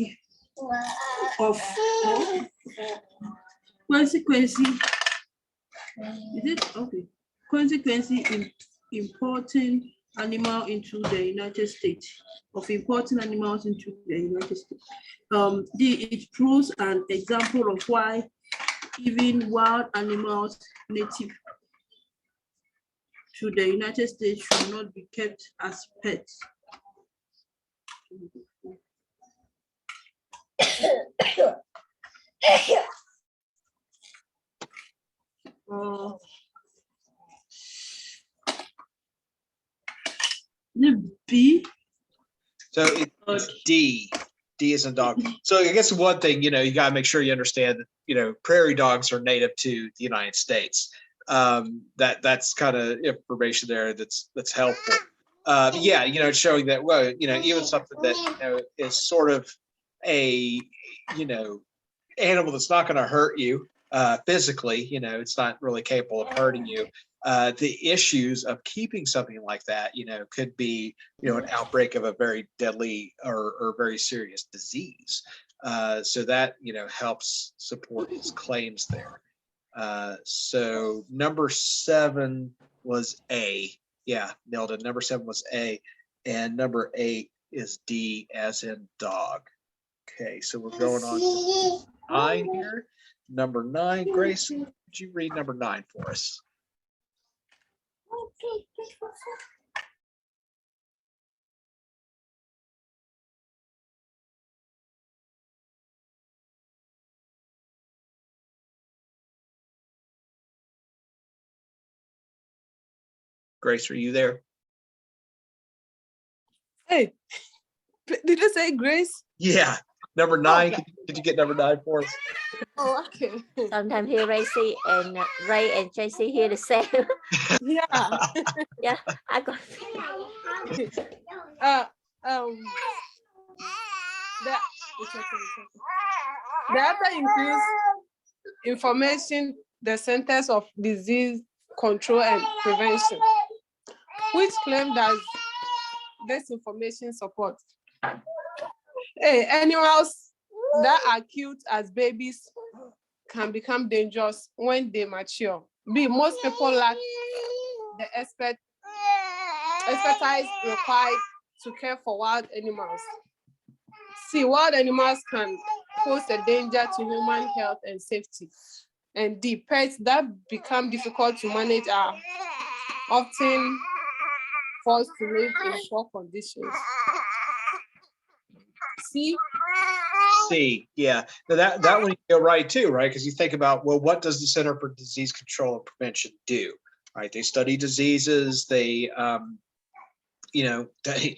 of importing animal into the United States, of importing animals into the United States. D, it proves an example of why even wild animals native to the United States should not be kept as pets. The B. So it's D. D is in dog. So I guess one thing, you got to make sure you understand that, prairie dogs are native to the United States. That's kind of information there that's helpful. Yeah, it's showing that, well, even something that, is sort of a, animal that's not going to hurt you physically, it's not really capable of hurting you. The issues of keeping something like that, could be, an outbreak of a very deadly or very serious disease. So that, helps support his claims there. So number 7 was A. Yeah, nailed it. Number 7 was A. And number 8 is D as in dog. Okay, so we're going on to 9 here. Number 9, Grace, would you read number 9 for us? Grace, are you there? Hey, did you say Grace? Yeah, number 9. Did you get number 9 for us? Oh, okay. Sometimes here Ray and JC hear the same. Yeah. Yeah, I got the other includes information, the Centers of Disease Control and Prevention, which claim that this information supports. A, animals that are cute as babies can become dangerous when they mature. B, most people lack the expertise required to care for wild animals. C, wild animals can pose a danger to human health and safety. And D, pets that become difficult to manage are often forced to live in poor conditions. C. C, yeah. Now that one you go right too, right? Because you think about, well, what does the Center for Disease Control and Prevention do? Right? They study diseases. They, they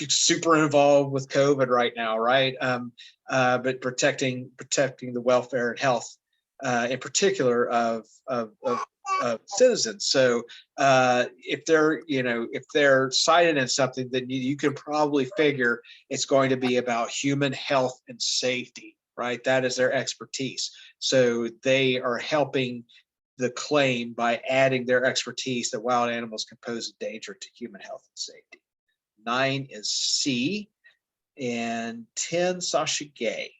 super involved with COVID right now, right? But protecting the welfare and health, in particular of citizens. So if they're cited in something, then you can probably figure it's going to be about human health and safety, right? That is their expertise. So they are helping the claim by adding their expertise that wild animals can pose a danger to human health and safety. 9 is C, and 10, Sasha Gay.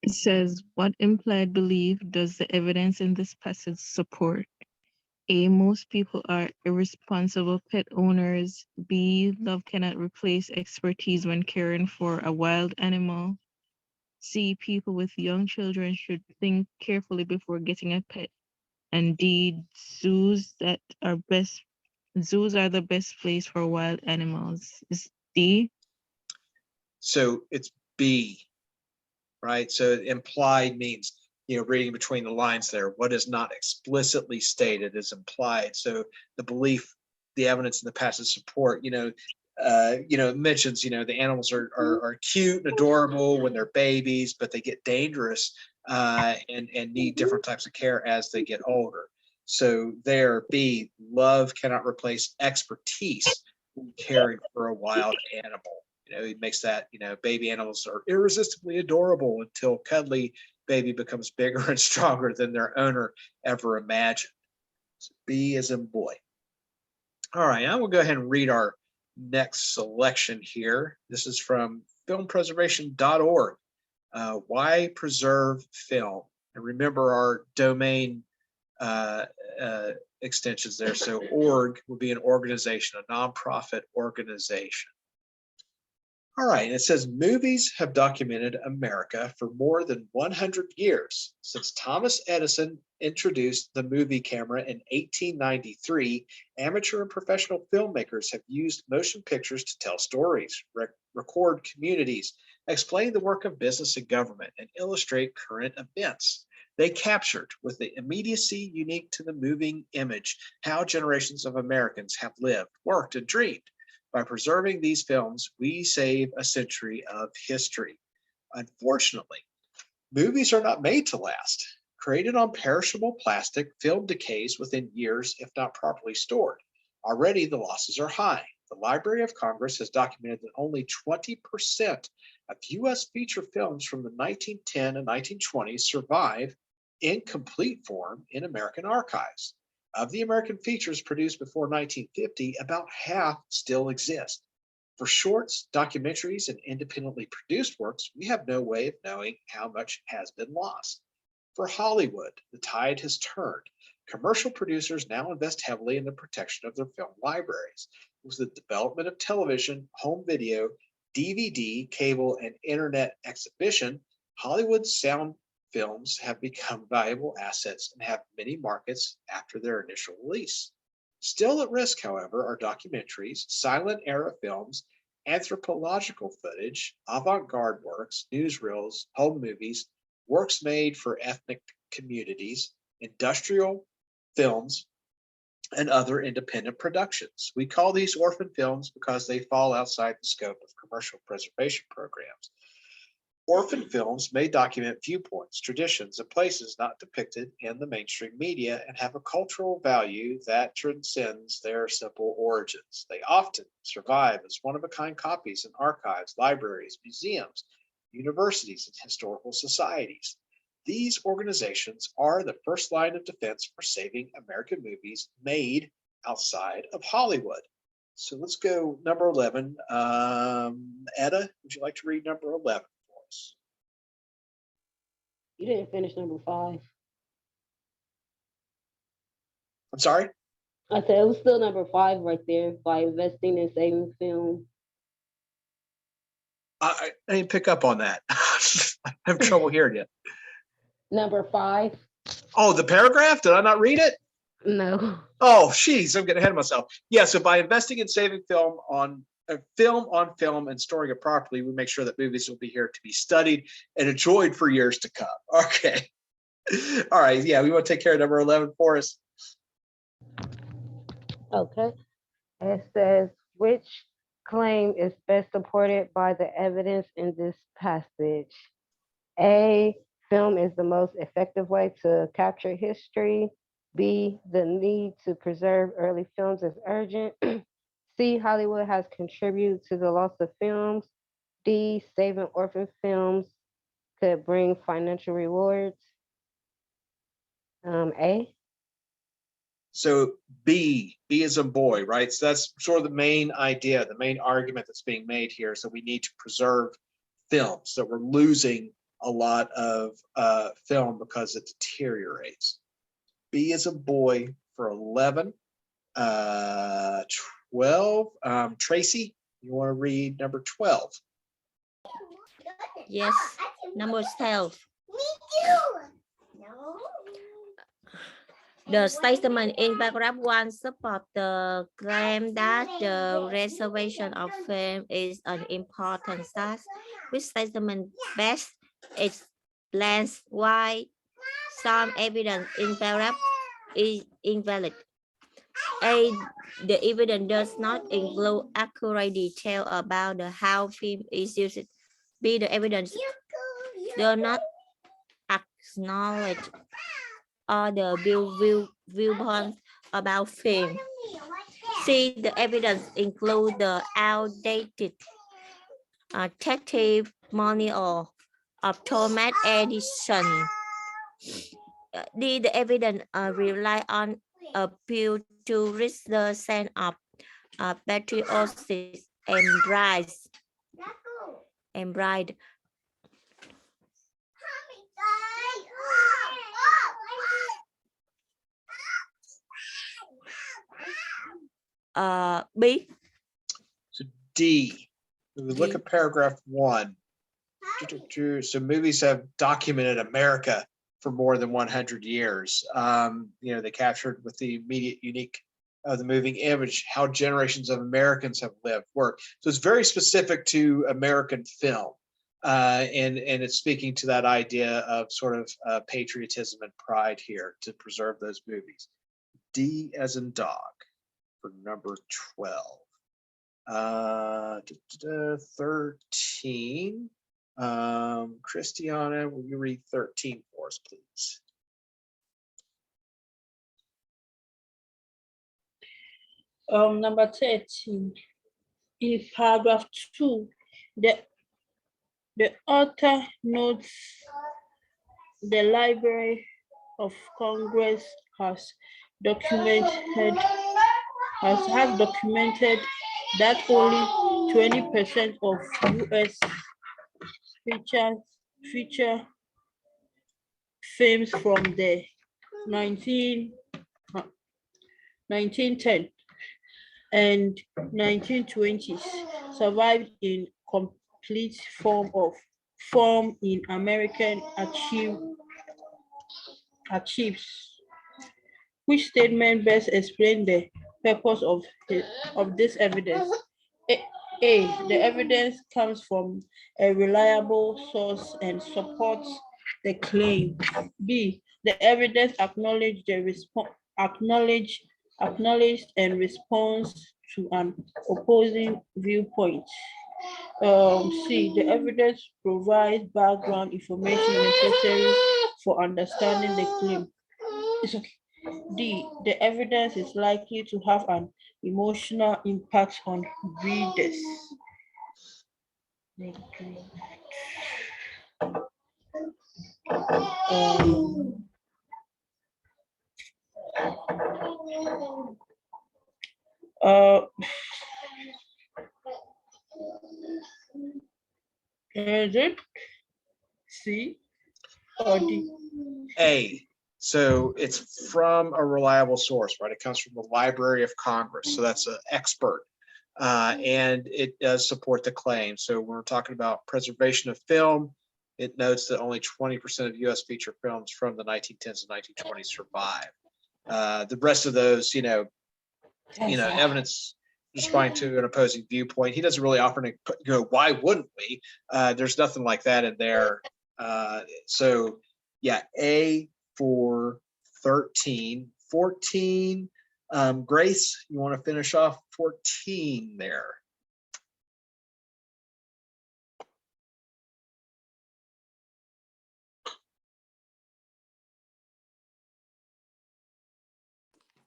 It says, what implied belief does the evidence in this passage support? A, most people are irresponsible pet owners. B, love cannot replace expertise when caring for a wild animal. C, people with young children should think carefully before getting a pet. And D, zoos are the best place for wild animals. Is D? So it's B, right? So implied means, reading between the lines there. What is not explicitly stated is implied. So the belief, the evidence in the passage support, it mentions, the animals are cute and adorable when they're babies, but they get dangerous and need different types of care as they get older. So there, B, love cannot replace expertise when caring for a wild animal. He makes that, baby animals are irresistibly adorable until cuddly baby becomes bigger and stronger than their owner ever imagined. So B as in boy. All right, I will go ahead and read our next selection here. This is from filmpreservation.org. Why preserve film? And remember our domain extensions there. So org would be an organization, a nonprofit organization. All right, it says movies have documented America for more than 100 years. Since Thomas Edison introduced the movie camera in 1893, amateur and professional filmmakers have used motion pictures to tell stories, record communities, explain the work of business and government, and illustrate current events. They captured, with the immediacy unique to the moving image, how generations of Americans have lived, worked, and dreamed. By preserving these films, we save a century of history. Unfortunately, movies are not made to last. Created on perishable plastic, film decays within years if not properly stored. Already, the losses are high. The Library of Congress has documented that only 20% of U.S. feature films from the 1910 and 1920s survive in complete form in American archives. Of the American features produced before 1950, about half still exist. For shorts, documentaries, and independently produced works, we have no way of knowing how much has been lost. For Hollywood, the tide has turned. Commercial producers now invest heavily in the protection of their film libraries. With the development of television, home video, DVD, cable, and internet exhibition, Hollywood's sound films have become valuable assets and have many markets after their initial release. Still at risk, however, are documentaries, silent era films, anthropological footage, avant-garde works, newsreels, home movies, works made for ethnic communities, industrial films, and other independent productions. We call these orphan films because they fall outside the scope of commercial preservation programs. Orphan films may document viewpoints, traditions, and places not depicted in the mainstream media and have a cultural value that transcends their simple origins. They often survive as one-of-a-kind copies in archives, libraries, museums, universities, and historical societies. These organizations are the first line of defense for saving American movies made outside of Hollywood. So let's go number 11. Etta, would you like to read number 11? You didn't finish number 5. I'm sorry? I said it was still number 5 right there. By investing in saving film. I didn't pick up on that. I have trouble hearing it. Number 5. Oh, the paragraph? Did I not read it? No. Oh, geez, I'm getting ahead of myself. Yeah, so by investing in saving film on film and storing it properly, we make sure that movies will be here to be studied and enjoyed for years to come. Okay. All right. Yeah, we want to take care of number 11 for us. Okay. It says, which claim is best supported by the evidence in this passage? A, film is the most effective way to capture history. B, the need to preserve early films is urgent. C, Hollywood has contributed to the loss of films. D, saving orphan films could bring financial rewards. A. So B is a boy, right? So that's sort of the main idea, the main argument that's being made here. So we need to preserve film. So we're losing a lot of film because it deteriorates. B is a boy for 11. 12. Tracy, you want to read number 12? Yes, number 12. The statement in paragraph 1 supports the claim that the reservation of film is an important task, which statement best explains why some evidence in paragraph is invalid. A, the evidence does not include accurate detail about how film is used. B, the evidence does not acknowledge or the viewpoint about film. C, the evidence include the outdated testimony or of Thomas Edison. The evidence rely on appeal to reach the sense of patriotism and pride. B. So D, when we look D. at paragraph 1, so movies have documented America for more than 100 years. They captured with the immediate unique of the moving image how generations of Americans have lived, worked. So it's very specific to American film. And it's speaking to that idea of sort of patriotism and pride here to preserve those movies. D as in dog for number 12. 13. Christiana, will you read 13 for us, please? Number 13. In paragraph 2, the author notes the Library of Congress has documented that only 20% of U.S. feature films from the 1910 and 1920s survived in complete form in American archives. Which statement best explain the purpose of this evidence? A, the evidence comes from a reliable source and supports the claim. B, the evidence acknowledged and responds to an opposing viewpoint. C, the evidence provides background information necessary for understanding the claim. It's okay. D, the evidence is likely to have an emotional impact on readers. Is it C or D? A. So it's from a reliable source, right? It comes from the Library of Congress. So that's an expert. And it does support the claim. So when we're talking about preservation of film, it notes that only 20% of US feature films from the 1910s and 1920s survive. The rest of those, evidence responding to an opposing viewpoint. He doesn't really offer to why wouldn't we? There's nothing like that in there. So yeah, A for 13. 14. Grace, you want to finish off 14 there?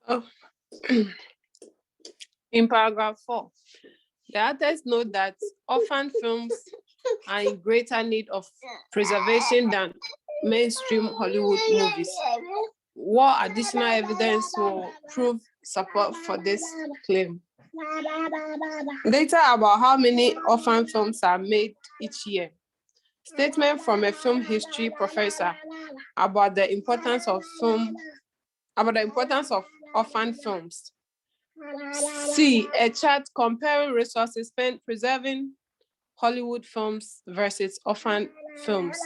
Oh. In paragraph 4, the authors note that orphan films are in greater need of preservation than mainstream Hollywood movies. What additional evidence will prove support for this claim? Data about how many orphan films are made each year. Statement from a film history professor about the importance of orphan films. C, a chart comparing resources spent preserving Hollywood films versus orphan films.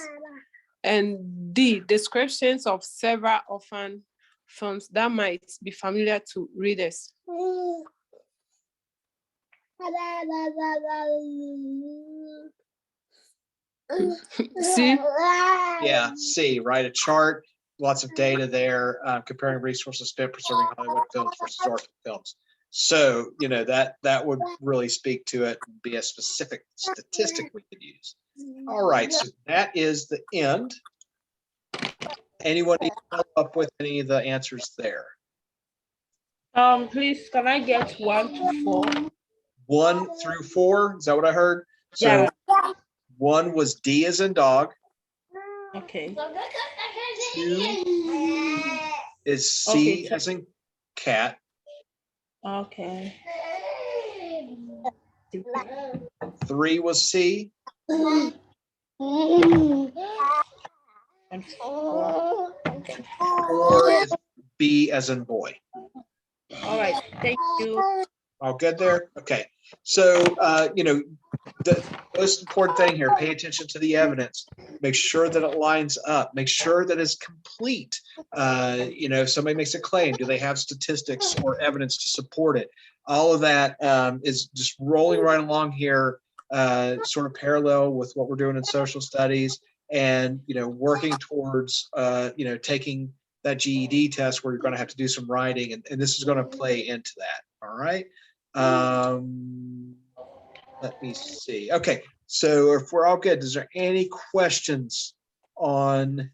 And D, descriptions of several orphan films that might be familiar to readers. C? Yeah, C, right? A chart, lots of data there, comparing resources spent preserving Hollywood films versus orphan films. So, that would really speak to it and be a specific statistic we could use. All right, so that is the end. Anyone need to follow up with any of the answers there? Please, can I get 1 to 4? 1 through 4, is that what I heard? So Yeah. 1 was D as in dog. Okay. 2 is C Okay, as in cat. Okay. 3 was C. And 4 is B as in boy. all right. Thank you. All good there? Okay. So, the most important thing here, pay attention to the evidence. Make sure that it lines up. Make sure that it's complete. If somebody makes a claim, do they have statistics or evidence to support it? All of that is just rolling right along here, sort of parallel with what we're doing in social studies and, working towards, taking that GED test where you're going to have to do some writing. And this is going to play into that. All right. Let me see. Okay, so if we're all good, is there any questions on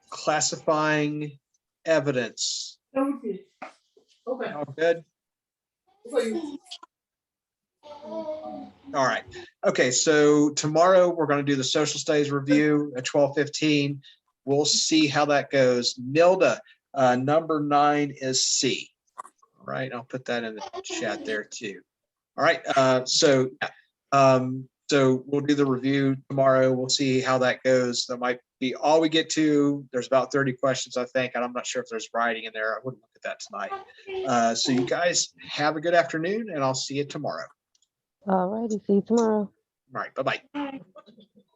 classifying evidence? Okay. All good? All right. Okay, so tomorrow we're going to do the social studies review at 12:15. We'll see how that goes. Nilda, number 9 is C. All right, I'll put that in the chat there too. All right, so we'll do the review tomorrow. We'll see how that goes. That might be all we get to. There's about 30 questions, I think, and I'm not sure if there's writing in there. I wouldn't look at that tonight. So you guys have a good afternoon, and I'll see you tomorrow. All righty, see you tomorrow. All right, bye-bye. Bye.